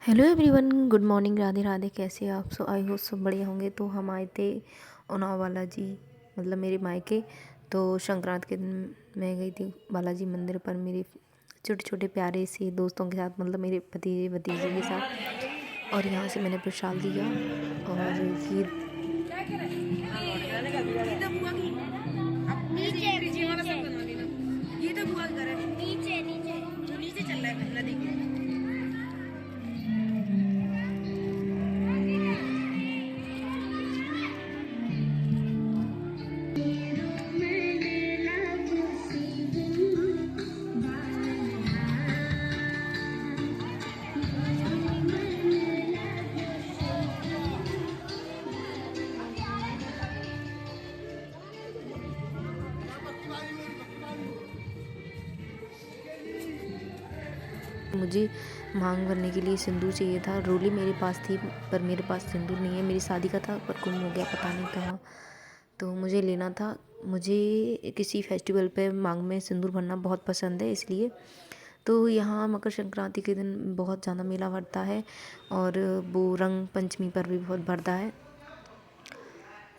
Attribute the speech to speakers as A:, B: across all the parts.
A: Hello everyone, good morning, Radhe Radhe. कैसे आप? I hope सब बढ़िया होंगे। तो हम आए थे उनाव बालाजी, मतलब मेरे मायके। तो संक्रांत के दिन मैं गई थी बालाजी मंदिर पर मेरे छोटे छोटे प्यारे से दोस्तों के साथ, मतलब मेरे भतीजे भतीजे के साथ। और यहाँ से मैंने प्रसाद लिया और खीर। मुझे मांग भरने के लिए सिंदूर चाहिए था। रोली मेरे पास थी पर मेरे पास सिंदूर नहीं है। मेरी शादी का था पर गुम हो गया, पता नहीं कहाँ। तो मुझे लेना था। मुझे किसी फेस्टिवल पे मांग में सिंदूर भरना बहुत पसंद है, इसलिए। तो यहाँ मकर संक्रांति के दिन बहुत ज़्यादा मेला भरता है और वो रंग पंचमी पर भी बहुत भरता है।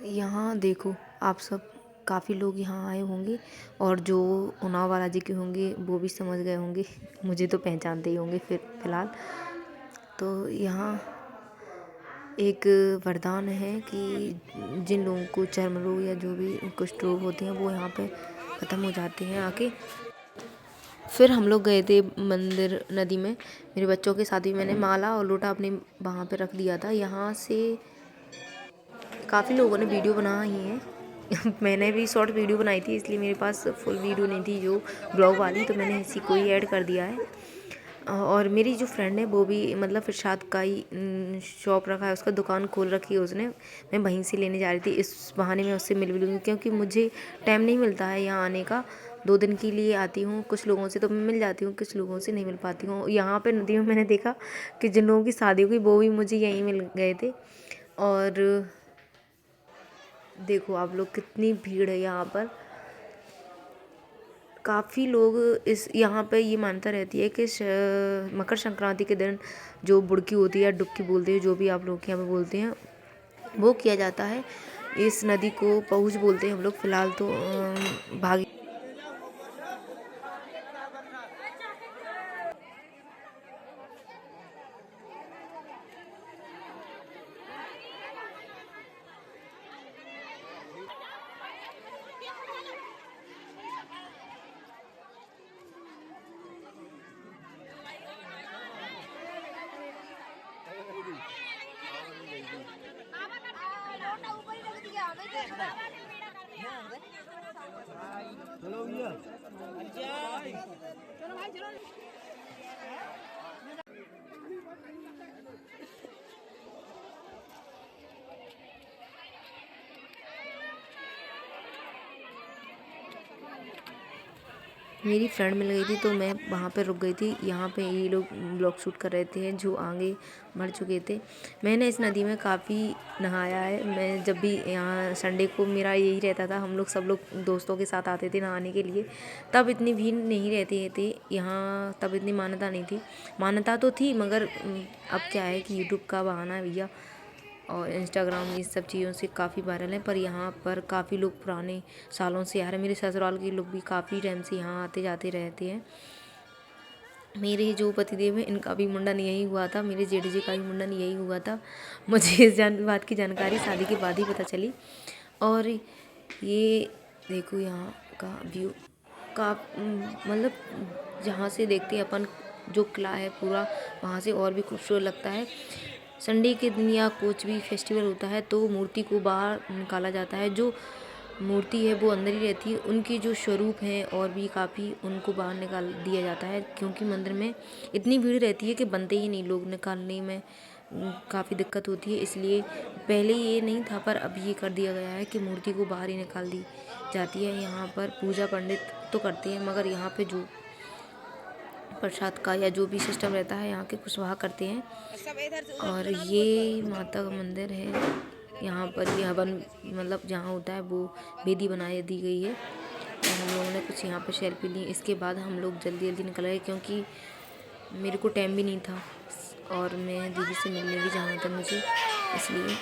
A: यहाँ देखो आप सब, काफ़ी लोग यहाँ आए होंगे और जो उनाव बालाजी के होंगे वो भी समझ गए होंगे। मुझे तो पहचानते ही होंगे फ़िलहाल। तो यहाँ एक वरदान है कि जिन लोगों को चर्म रोग या जो भी कुष्ठ रोग होते हैं वो यहाँ पे ख़त्म हो जाते हैं आके। फिर हम लोग गए थे मंदिर नदी में। मेरे बच्चों के साथ भी मैंने माला और लोटा अपने वहाँ पे रख दिया था। यहाँ से काफ़ी लोगों ने वीडियो बनाई है। मैंने भी शॉर्ट वीडियो बनाई थी, इसलिए मेरे पास फुल वीडियो नहीं थी जो ब्लॉग वाली, तो मैंने इसी को ही ऐड कर दिया है। और मेरी जो फ्रेंड है वो भी, मतलब प्रसाद का ही शॉप रखा है, उसका दुकान खोल रखी है उसने। मैं वहीं से लेने जा रही थी, इस बहाने में उससे मिल भी लूँगी, क्योंकि मुझे टाइम नहीं मिलता है यहाँ आने का। 2 दिन के लिए आती हूँ। कुछ लोगों से तो मैं मिल जाती हूँ, कुछ लोगों से नहीं मिल पाती हूँ। यहाँ पे नदी में मैंने देखा कि जिन लोगों की शादी हुई वो भी मुझे यहीं मिल गए थे। और देखो आप लोग, कितनी भीड़ है यहाँ पर। काफ़ी लोग इस यहाँ पे ये मान्यता रहती है कि मकर संक्रांति के दिन जो बुड़की होती है या डुबकी बोलते हैं, जो भी आप लोग यहाँ पे बोलते हैं, वो किया जाता है। इस नदी को पहुँच बोलते हैं हम लोग। फ़िलहाल तो भागी
B: चलो भैया,
A: मेरी फ्रेंड मिल गई थी तो मैं वहाँ पे रुक गई थी। यहाँ पे ये लोग ब्लॉग शूट कर रहे थे जो आगे बढ़ चुके थे। मैंने इस नदी में काफ़ी नहाया है। मैं जब भी यहाँ संडे को मेरा यही रहता था, हम लोग सब लोग दोस्तों के साथ आते थे नहाने के लिए। तब इतनी भीड़ नहीं रहती थी यहाँ, तब इतनी मान्यता नहीं थी। मान्यता तो थी मगर अब क्या है कि यूट्यूब का बहाना है भैया, और इंस्टाग्राम ये सब चीज़ों से काफ़ी वायरल है। पर यहाँ पर काफ़ी लोग पुराने सालों से आ रहे हैं। मेरे ससुराल के लोग भी काफ़ी टाइम से यहाँ आते जाते रहते हैं। मेरे जो पतिदेव हैं इनका भी मुंडन यही हुआ था, मेरे जेठ जी का भी मुंडन यही हुआ था। मुझे इस बात की जानकारी शादी के बाद ही पता चली। और ये देखो यहाँ का व्यू का, मतलब जहाँ से देखते हैं अपन जो किला है पूरा, वहाँ से और भी खूबसूरत लगता है। संडे के दिन या कुछ भी फेस्टिवल होता है तो मूर्ति को बाहर निकाला जाता है। जो मूर्ति है वो अंदर ही रहती है, उनकी जो स्वरूप हैं और भी काफ़ी, उनको बाहर निकाल दिया जाता है, क्योंकि मंदिर में इतनी भीड़ रहती है कि बनते ही नहीं, लोग निकालने में काफ़ी दिक्कत होती है। इसलिए पहले ये नहीं था पर अब ये कर दिया गया है कि मूर्ति को बाहर ही निकाल दी जाती है। यहाँ पर पूजा पंडित तो करते हैं मगर यहाँ पे जो प्रसाद का या जो भी सिस्टम रहता है यहाँ के कुशवाहा करते हैं। और ये माता का मंदिर है। यहाँ पर ये हवन, मतलब जहाँ होता है वो वेदी बनाई दी गई है। और हम लोगों ने कुछ यहाँ पर सेल्फी ली। इसके बाद हम लोग जल्दी जल्दी निकल गए क्योंकि मेरे को टाइम भी नहीं था। और मैं दीदी से मिलने भी जाना था मुझे, इसलिए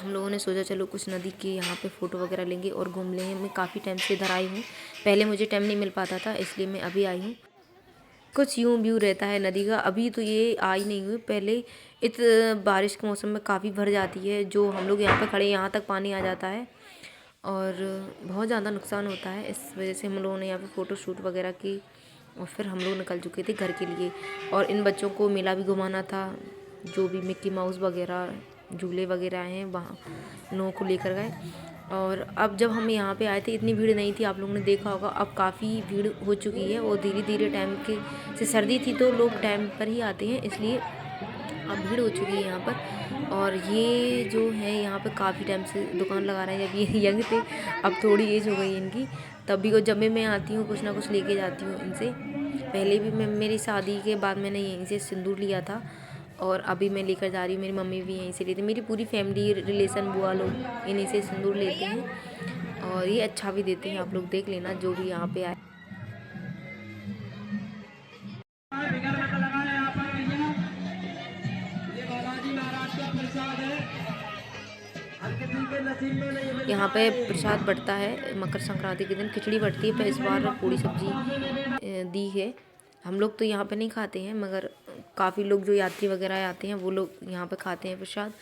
A: हम लोगों ने सोचा चलो कुछ नदी के यहाँ पे फ़ोटो वगैरह लेंगे और घूम लेंगे। मैं काफ़ी टाइम से इधर आई हूँ, पहले मुझे टाइम नहीं मिल पाता था, इसलिए मैं अभी आई हूँ। कुछ यूँ व्यू रहता है नदी का। अभी तो ये आई नहीं हुई, पहले बारिश के मौसम में काफ़ी भर जाती है। जो हम लोग यहाँ पे खड़े यहाँ तक पानी आ जाता है और बहुत ज़्यादा नुकसान होता है। इस वजह से हम लोगों ने यहाँ पे फ़ोटो शूट वगैरह की और फिर हम लोग निकल चुके थे घर के लिए। और इन बच्चों को मेला भी घुमाना था, जो भी मिक्की माउस वगैरह झूले वगैरह हैं वहाँ लोगों को लेकर गए। और अब जब हम यहाँ पे आए थे इतनी भीड़ नहीं थी, आप लोगों ने देखा होगा। अब काफ़ी भीड़ हो चुकी है और धीरे धीरे टाइम के से सर्दी थी तो लोग टाइम पर ही आते हैं, इसलिए अब भीड़ हो चुकी है यहाँ पर। और ये जो है यहाँ पे काफ़ी टाइम से दुकान लगा रहे हैं। जब ये यंग थे, अब थोड़ी एज हो गई इनकी, तब भी जब भी मैं आती हूँ कुछ ना कुछ लेके जाती हूँ इनसे। पहले भी मैं मेरी शादी के बाद मैंने यहीं से सिंदूर लिया था और अभी मैं लेकर जा रही हूँ। मेरी मम्मी भी यहीं से लेती, मेरी पूरी फैमिली रिलेशन बुआ लोग इन्हीं से सिंदूर लेते हैं और ये अच्छा भी देते हैं। आप लोग देख लेना जो भी यहाँ पे आए। यहाँ पे प्रसाद बढ़ता है मकर संक्रांति के दिन, खिचड़ी बढ़ती है, पर इस बार पूरी सब्जी दी है। हम लोग तो यहाँ पे नहीं खाते हैं, मगर काफ़ी लोग जो यात्री वगैरह आते हैं वो लोग यहाँ पे खाते हैं प्रसाद।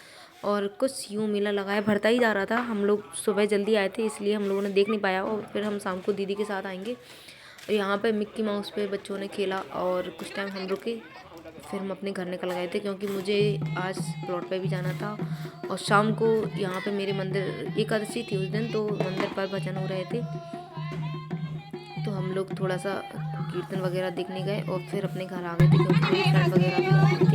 A: और कुछ यूँ मेला लगा है, बढ़ता ही जा रहा था। हम लोग सुबह जल्दी आए थे इसलिए हम लोगों ने देख नहीं पाया और फिर हम शाम को दीदी के साथ आएंगे। और यहाँ पे मिक्की माउस पे बच्चों ने खेला और कुछ टाइम हम रुके, फिर हम अपने घर निकल गए थे क्योंकि मुझे आज प्लॉट पे भी जाना था। और शाम को यहाँ पे मेरे मंदिर एकादशी थी उस दिन, तो मंदिर पर भजन हो रहे थे, तो हम लोग थोड़ा सा कीर्तन वगैरह देखने गए और फिर अपने घर आ गए थे क्योंकि मेरी फ्रेंड वगैरह भी